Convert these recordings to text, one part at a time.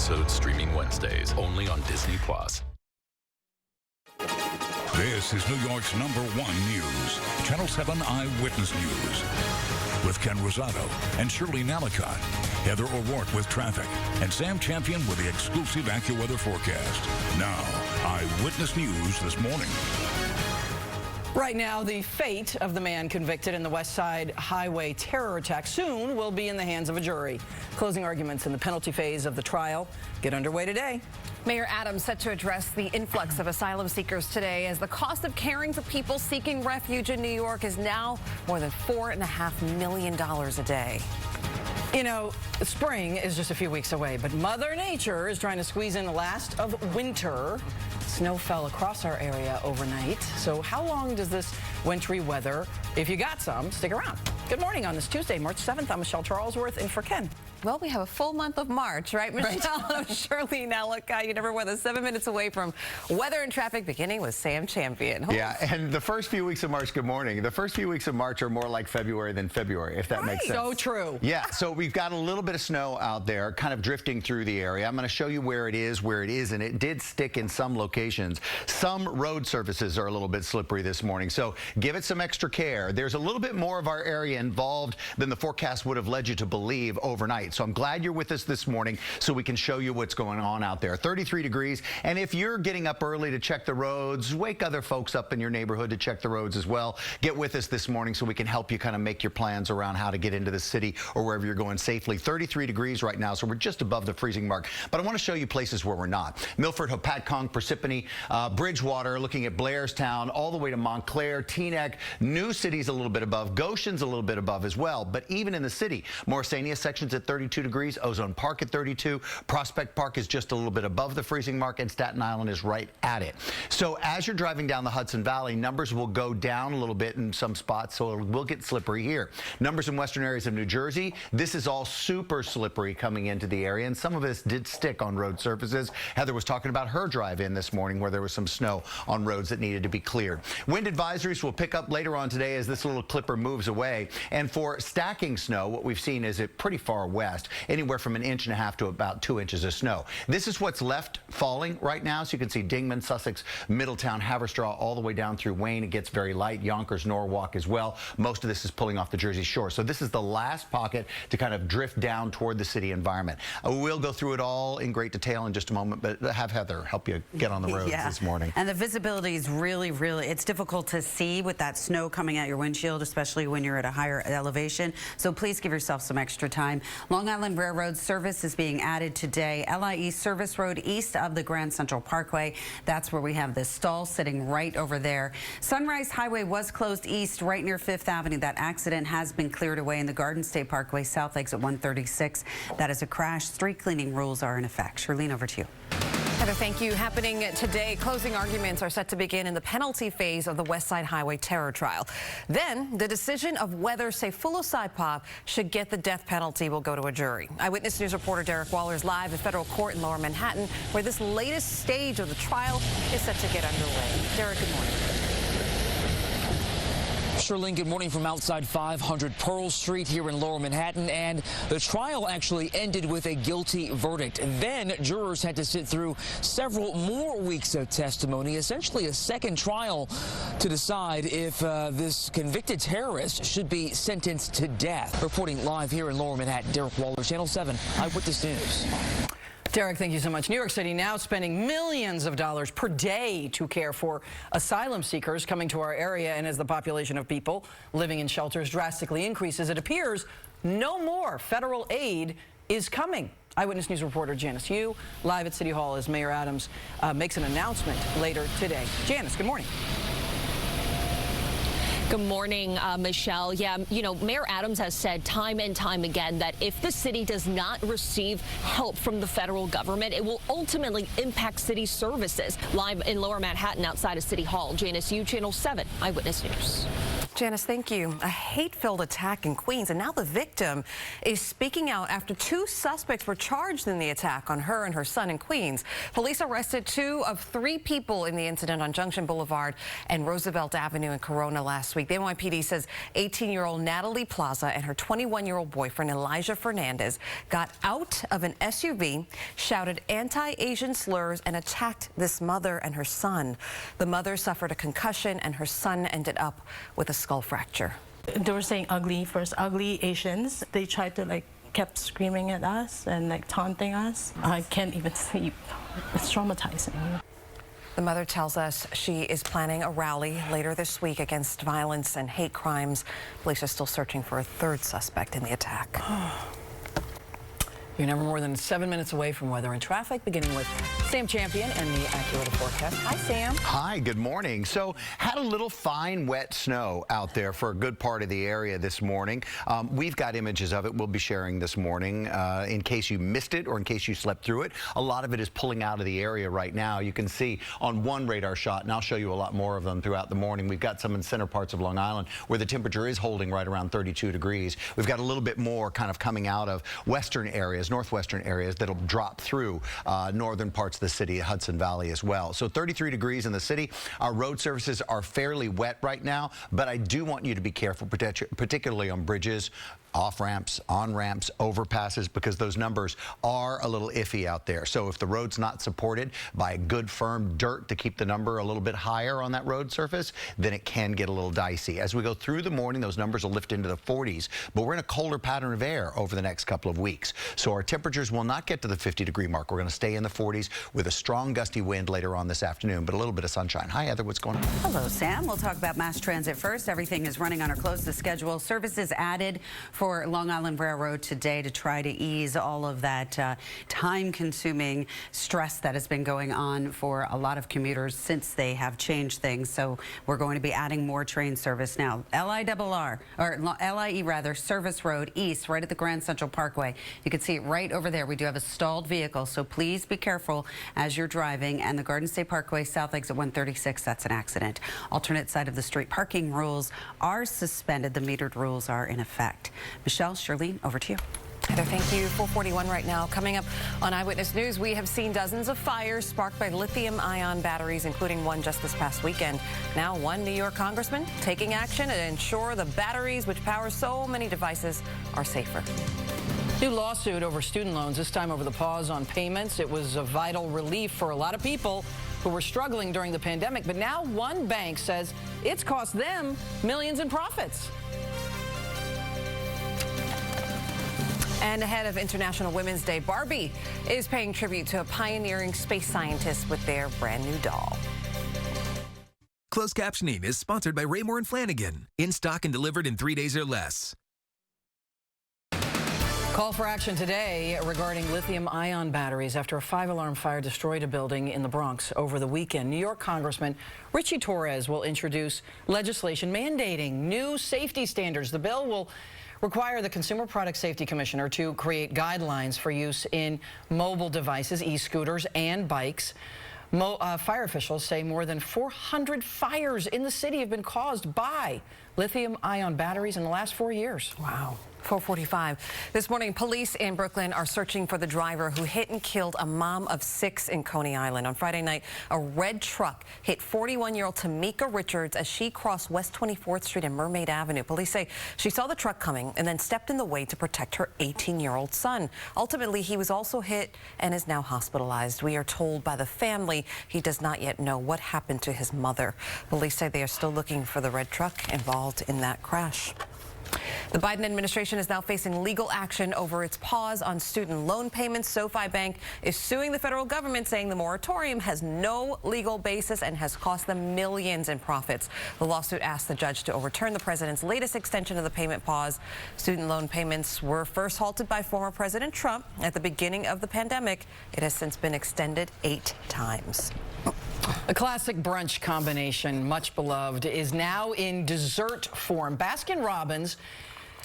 episodes streaming Wednesdays, only on Disney+. This is New York's #1 news, Channel 7 Eyewitness News. With Ken Rosado and Shirley Nalicott, Heather O'Rourke with traffic, and Sam Champion with the exclusive AccuWeather forecast. Now, Eyewitness News this morning. Right now, the fate of the man convicted in the West Side Highway terror attack soon will be in the hands of a jury. Closing arguments in the penalty phase of the trial get underway today. Mayor Adams set to address the influx of asylum seekers today as the cost of caring for people seeking refuge in New York is now more than $4.5 million a day. You know, spring is just a few weeks away, but Mother Nature is trying to squeeze in the last of winter. Snow fell across our area overnight. So how long does this wintry weather, if you got some, stick around? Good morning on this Tuesday, March 7th. I'm Michelle Charlesworth in for Ken. Well, we have a full month of March, right, Michelle? Right. I'm Shirley. Now, look, you never were 7 minutes away from weather and traffic, beginning with Sam Champion. Yeah, and the first few weeks of March, good morning. The first few weeks of March are more like February than February, if that makes sense. So true. Yeah, so we've got a little bit of snow out there, kind of drifting through the area. I'm going to show you where it is, and it did stick in some locations. Some road surfaces are a little bit slippery this morning, so give it some extra care. There's a little bit more of our area involved than the forecast would have led you to believe overnight. So I'm glad you're with us this morning so we can show you what's going on out there. 33 degrees, and if you're getting up early to check the roads, wake other folks up in your neighborhood to check the roads as well. Get with us this morning so we can help you kind of make your plans around how to get into the city or wherever you're going safely. 33 degrees right now, so we're just above the freezing mark. But I want to show you places where we're not. Milford, Hopatcong, Parsippany, Bridgewater, looking at Blairstown, all the way to Montclair, Teaneck, New City's a little bit above, Goshen's a little bit above as well. But even in the city, Morrisania section's at 32 degrees, Ozone Park at 32, Prospect Park is just a little bit above the freezing mark, and Staten Island is right at it. So as you're driving down the Hudson Valley, numbers will go down a little bit in some spots, so it will get slippery here. Numbers in western areas of New Jersey, this is all super slippery coming into the area, and some of this did stick on road surfaces. Heather was talking about her drive-in this morning where there was some snow on roads that needed to be cleared. Wind advisories will pick up later on today as this little clipper moves away, and for stacking snow, what we've seen is it pretty far west, anywhere from 1.5 inches to about 2 inches of snow. This is what's left falling right now, so you can see Dingman, Sussex, Middletown, Haverstraw, all the way down through Wayne. It gets very light. Yonkers, Norwalk as well. Most of this is pulling off the Jersey Shore. So this is the last pocket to kind of drift down toward the city environment. We'll go through it all in great detail in just a moment, but have Heather help you get on the roads this morning. And the visibility is really, it's difficult to see with that snow coming out your windshield, especially when you're at a higher elevation. So please give yourself some extra time. Long Island Railroad service is being added today. LIE Service Road east of the Grand Central Parkway. That's where we have this stall sitting right over there. Sunrise Highway was closed east right near 5th Avenue. That accident has been cleared away in the Garden State Parkway, south exit 136. That is a crash. Street cleaning rules are in effect. Shirlene, over to you. Heather, thank you. Happening today, closing arguments are set to begin in the penalty phase of the West Side Highway terror trial. Then, the decision of whether Sayfullah Saipov should get the death penalty will go to a jury. Eyewitness News reporter Derek Waller is live at federal court in Lower Manhattan, where this latest stage of the trial is set to get underway. Derek, good morning. Shirlene, good morning from outside 500 Pearl Street here in Lower Manhattan, and the trial actually ended with a guilty verdict. Then jurors had to sit through several more weeks of testimony, essentially a second trial to decide if this convicted terrorist should be sentenced to death. Reporting live here in Lower Manhattan, Derek Waller, Channel 7 Eyewitness News. Derek, thank you so much. New York City now spending millions of dollars per day to care for asylum seekers coming to our area. And as the population of people living in shelters drastically increases, it appears no more federal aid is coming. Eyewitness News reporter Janice Yu live at City Hall as Mayor Adams makes an announcement later today. Janice, good morning. Good morning, Michelle. Yeah, you know, Mayor Adams has said time and time again that if the city does not receive help from the federal government, it will ultimately impact city services. Live in Lower Manhattan outside of City Hall, Janice Yu, Channel 7 Eyewitness News. Janice, thank you. A hate-filled attack in Queens, and now the victim is speaking out after 2 suspects were charged in the attack on her and her son in Queens. Police arrested 2 of 3 people in the incident on Junction Boulevard and Roosevelt Avenue in Corona last week. The NYPD says 18-year-old Natalie Plaza and her 21-year-old boyfriend Elijah Fernandez got out of an SUV, shouted anti-Asian slurs, and attacked this mother and her son. The mother suffered a concussion, and her son ended up with a skull fracture. They were saying ugly first, ugly Asians. They tried to kept screaming at us and taunting us. I can't even sleep. It's traumatizing. The mother tells us she is planning a rally later this week against violence and hate crimes. Police are still searching for a 3rd suspect in the attack. You're never more than 7 minutes away from weather and traffic, beginning with Sam Champion and the accurate forecast. Hi, Sam. Hi, good morning. So, had a little fine, wet snow out there for a good part of the area this morning. We've got images of it we'll be sharing this morning in case you missed it or in case you slept through it. A lot of it is pulling out of the area right now. You can see on one radar shot, and I'll show you a lot more of them throughout the morning. We've got some in center parts of Long Island where the temperature is holding right around 32 degrees. We've got a little bit more kind of coming out of western areas, northwestern areas that'll drop through northern parts of the city, Hudson Valley as well. So 33 degrees in the city. Our road surfaces are fairly wet right now, but I do want you to be careful, particularly on bridges, off-ramps, on-ramps, overpasses, because those numbers are a little iffy out there. So if the road's not supported by good firm dirt to keep the number a little bit higher on that road surface, then it can get a little dicey. As we go through the morning, those numbers will lift into the 40s, but we're in a colder pattern of air over the next couple of weeks. So our temperatures will not get to the 50-degree mark. We're going to stay in the 40s with a strong gusty wind later on this afternoon, but a little bit of sunshine. Hi, Heather, what's going on? Hello, Sam. We'll talk about mass transit first. Everything is running on or close to schedule. Services added for Long Island Railroad today to try to ease all of that time-consuming stress that has been going on for a lot of commuters since they have changed things. So we're going to be adding more train service now. LIE rather, Service Road East, right at the Grand Central Parkway. You can see it right over there. We do have a stalled vehicle, so please be careful as you're driving. And the Garden State Parkway, South Exit 136, that's an accident. Alternate side of the street parking rules are suspended. The metered rules are in effect. Michelle, Shirlene, over to you. Heather, thank you. 441 right now. Coming up on Eyewitness News, we have seen dozens of fires sparked by lithium-ion batteries, including one just this past weekend. Now, one New York congressman taking action to ensure the batteries, which power so many devices, are safer. New lawsuit over student loans, this time over the pause on payments. It was a vital relief for a lot of people who were struggling during the pandemic, but now one bank says it's cost them millions in profits. And ahead of International Women's Day, Barbie is paying tribute to a pioneering space scientist with their brand new doll. Closed captioning is sponsored by Raymore and Flanagan. In stock and delivered in 3 days or less. Call for action today regarding lithium-ion batteries after a 5-alarm fire destroyed a building in the Bronx over the weekend. New York Congressman Richie Torres will introduce legislation mandating new safety standards. The bill will require the Consumer Product Safety Commissioner to create guidelines for use in mobile devices, e-scooters, and bikes. Fire officials say more than 400 fires in the city have been caused by lithium-ion batteries in the last 4 years. Wow. 445. This morning, police in Brooklyn are searching for the driver who hit and killed a mom of 6 in Coney Island. On Friday night, a red truck hit 41-year-old Tamika Richards as she crossed West 24th Street and Mermaid Avenue. Police say she saw the truck coming and then stepped in the way to protect her 18-year-old son. Ultimately, he was also hit and is now hospitalized. We are told by the family he does not yet know what happened to his mother. Police say they are still looking for the red truck involved in that crash. The Biden administration is now facing legal action over its pause on student loan payments. SoFi Bank is suing the federal government, saying the moratorium has no legal basis and has cost them millions in profits. The lawsuit asks the judge to overturn the president's latest extension of the payment pause. Student loan payments were first halted by former President Trump at the beginning of the pandemic. It has since been extended 8 times. A classic brunch combination, much beloved, is now in dessert form. Baskin Robbins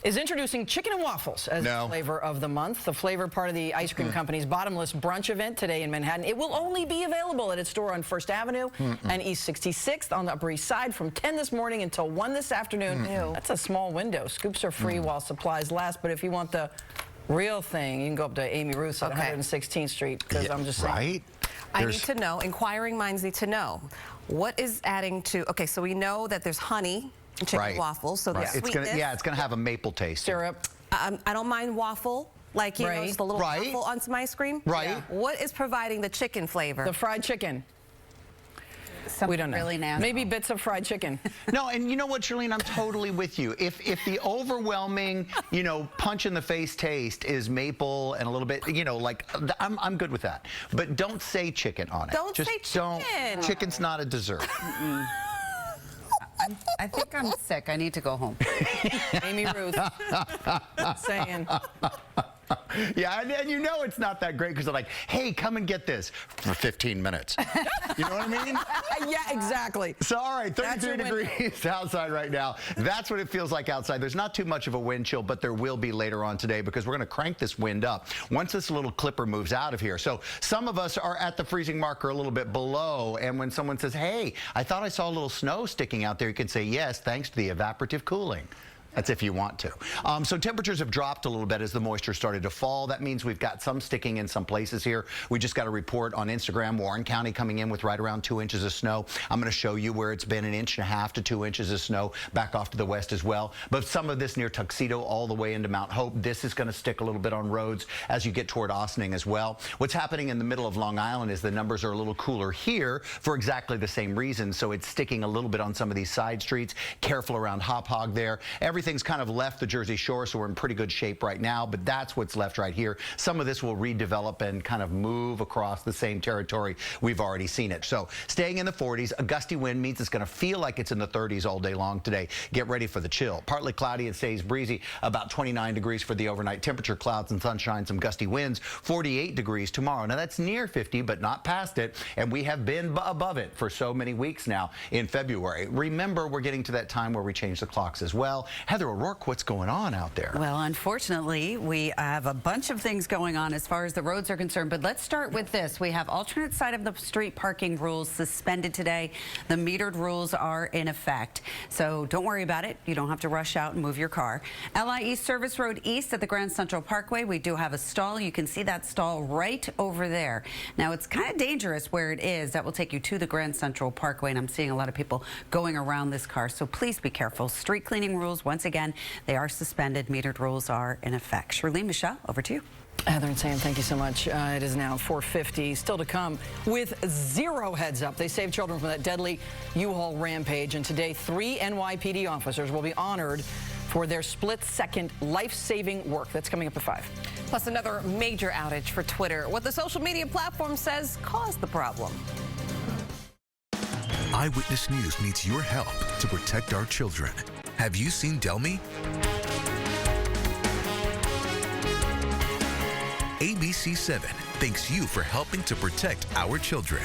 is introducing chicken and waffles as the flavor of the month. The flavor part of the ice cream company's Bottomless Brunch event today in Manhattan. It will only be available at its store on First Avenue and East 66th on the Upper East Side from 10 this morning until 1 this afternoon. That's a small window. Scoops are free while supplies last, but if you want the real thing, you can go up to Amy Ruth's at 116th Street, because I'm just saying. Right? I need to know, inquiring minds need to know, what is adding to, okay, so we know that there's honey in chicken waffles, so there's sweetness. It's gonna have a maple taste. Syrup. I don't mind waffle, like, you know, just a little waffle on some ice cream. What is providing the chicken flavor? The fried chicken. We don't know. Really nasty. Maybe bits of fried chicken. No, and you know what, Charlene, I'm totally with you. If the overwhelming, you know, punch in the face taste is maple and a little bit, you know, like, I'm good with that. But don't say chicken on it. Don't say chicken. Chicken's not a dessert. I think I'm sick. I need to go home. Amy Ruth saying. Yeah, and you know it's not that great because they're like, hey, come and get this for 15 minutes. You know what I mean? Yeah, exactly. So, all right, 33 degrees outside right now. That's what it feels like outside. There's not too much of a wind chill, but there will be later on today because we're going to crank this wind up once this little clipper moves out of here. So some of us are at the freezing mark or a little bit below, and when someone says, hey, I thought I saw a little snow sticking out there, you can say, yes, thanks to the evaporative cooling. That's if you want to. So temperatures have dropped a little bit as the moisture started to fall. That means we've got some sticking in some places here. We just got a report on Instagram, Warren County coming in with right around 2 inches of snow. I'm going to show you where it's been 1.5 inches to 2 inches of snow back off to the west as well. But some of this near Tuxedo all the way into Mount Hope. This is going to stick a little bit on roads as you get toward Ossining as well. What's happening in the middle of Long Island is the numbers are a little cooler here for exactly the same reason. So it's sticking a little bit on some of these side streets. Careful around Hop Hog there. Everything's kind of left the Jersey Shore, so we're in pretty good shape right now, but that's what's left right here. Some of this will redevelop and kind of move across the same territory. We've already seen it. So staying in the 40s, a gusty wind means it's going to feel like it's in the 30s all day long today. Get ready for the chill. Partly cloudy, it stays breezy, about 29 degrees for the overnight temperature. Clouds and sunshine, some gusty winds, 48 degrees tomorrow. Now that's near 50, but not past it, and we have been above it for so many weeks now in February. Remember, we're getting to that time where we change the clocks as well. Heather O'Rourke, what's going on out there? Well, unfortunately, we have a bunch of things going on as far as the roads are concerned, but let's start with this. We have alternate side of the street parking rules suspended today. The metered rules are in effect, so don't worry about it. You don't have to rush out and move your car. LI East Service Road East at the Grand Central Parkway, we do have a stall. You can see that stall right over there. Now, it's kind of dangerous where it is. That will take you to the Grand Central Parkway, and I'm seeing a lot of people going around this car, so please be careful. Street cleaning rules, once again, they are suspended. Metered rules are in effect. Charlene, Michelle, over to you. Heather and Sam, thank you so much. It is now 4:50. Still to come with zero heads up. They saved children from that deadly U-Haul rampage, and today 3 NYPD officers will be honored for their split-second life-saving work. That's coming up at 5. Plus another major outage for Twitter. What the social media platform says caused the problem. Eyewitness News needs your help to protect our children. Have you seen Delmy? ABC-7 thanks you for helping to protect our children.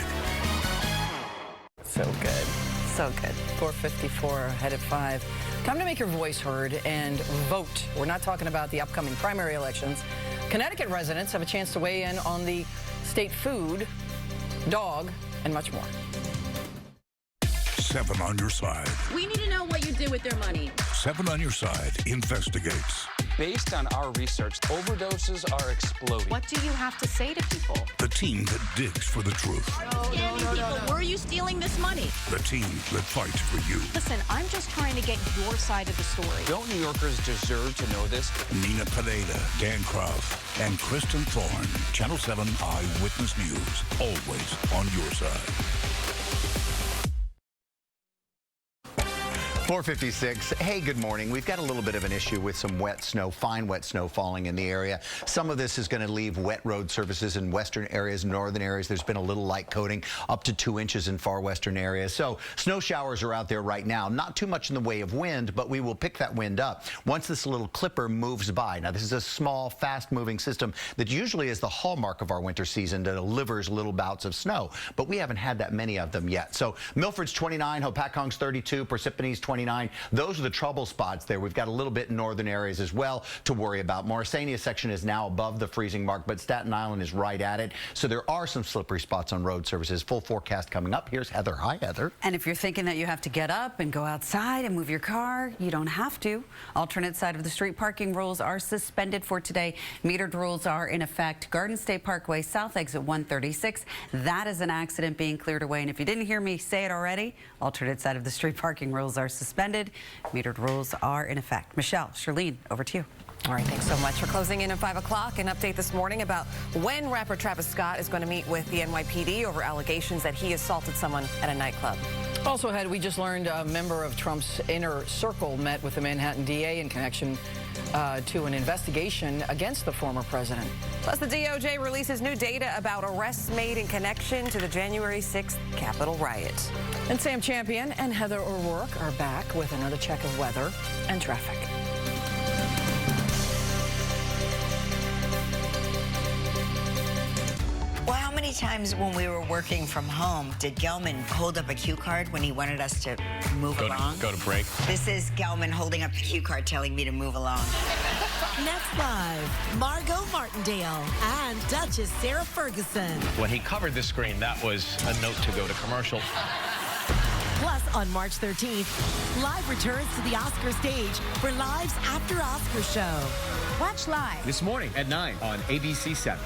So good. So good. 4:54, ahead at 5. Time to make your voice heard and vote. We're not talking about the upcoming primary elections. Connecticut residents have a chance to weigh in on the state food, dog, and much more. 7 on your side. We need to know what you did with their money. 7 on your side investigates. Based on our research, overdoses are exploding. What do you have to say to people? The team that digs for the truth. People, were you stealing this money? The team that fights for you. Listen, I'm just trying to get your side of the story. Don't New Yorkers deserve to know this? Nina Pineda, Dan Croft, and Kristen Thorne. Channel 7 Eyewitness News. Always on your side. 4:56. Hey, good morning. We've got a little bit of an issue with some wet snow, fine wet snow falling in the area. Some of this is going to leave wet road surfaces in western areas, northern areas. There's been a little light coating, up to 2 inches in far western areas. So snow showers are out there right now. Not too much in the way of wind, but we will pick that wind up once this little clipper moves by. Now, this is a small, fast-moving system that usually is the hallmark of our winter season that delivers little bouts of snow, but we haven't had that many of them yet. So Milford's 29, Hopatcong's 32, Parsippany's 28. 29. Those are the trouble spots there. We've got a little bit in northern areas as well to worry about. Morrisania section is now above the freezing mark, but Staten Island is right at it. So there are some slippery spots on road services. Full forecast coming up. Here's Heather. Hi, Heather. And if you're thinking that you have to get up and go outside and move your car, you don't have to. Alternate side of the street parking rules are suspended for today. Metered rules are in effect. Garden State Parkway, south exit 136. That is an accident being cleared away. And if you didn't hear me say it already, alternate side of the street parking rules are suspended. Metered rules are in effect. Michelle, Charlene, over to you. All right, thanks so much for closing in at 5 o'clock. An update this morning about when rapper Travis Scott is going to meet with the NYPD over allegations that he assaulted someone at a nightclub. Also ahead, we just learned a member of Trump's inner circle met with the Manhattan DA in connection to an investigation against the former president. Plus, the DOJ releases new data about arrests made in connection to the January 6th Capitol riot. And Sam Champion and Heather O'Rourke are back with another check of weather and traffic. Well, how many times when we were working from home did Gelman hold up a cue card when he wanted us to move along? Go to break. This is Gelman holding up the cue card telling me to move along. Next live, Margot Martindale and Duchess Sarah Ferguson. When he covered the screen, that was a note to go to commercial. Plus, on March 13th, Live returns to the Oscar stage for Live's After Oscar show. Watch Live This morning at 9 on ABC 7.